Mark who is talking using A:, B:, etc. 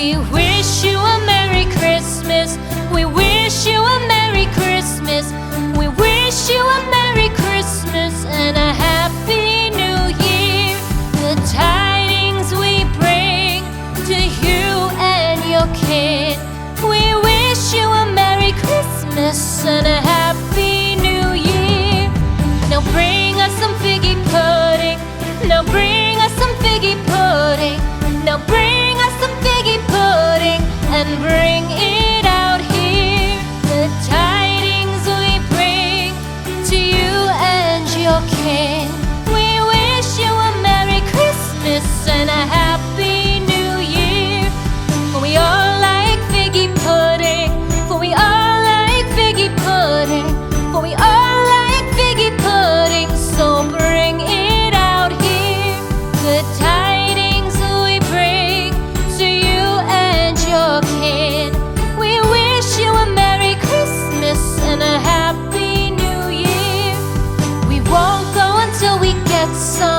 A: We wish you a Merry Christmas. We wish you a Merry Christmas. We wish you a Merry Christmas and a Happy New Year. The tidings we bring to you and your kin. We wish you a Merry Christmas and a Happy New Year. Now bring us some figgy pudding. Now bring us some figgy pudding. Now bring us some figgy pudding and bring it out here. The tidings we bring to you and your kin. We wish you a Merry Christmas and a Happy New Year. For we all like figgy pudding. For we all like figgy pudding. For we all like figgy pudding. So bring it out here. The tidings we bring to you and your kin. We wish you a Merry Christmas and a Happy New Year. We won't go until we get some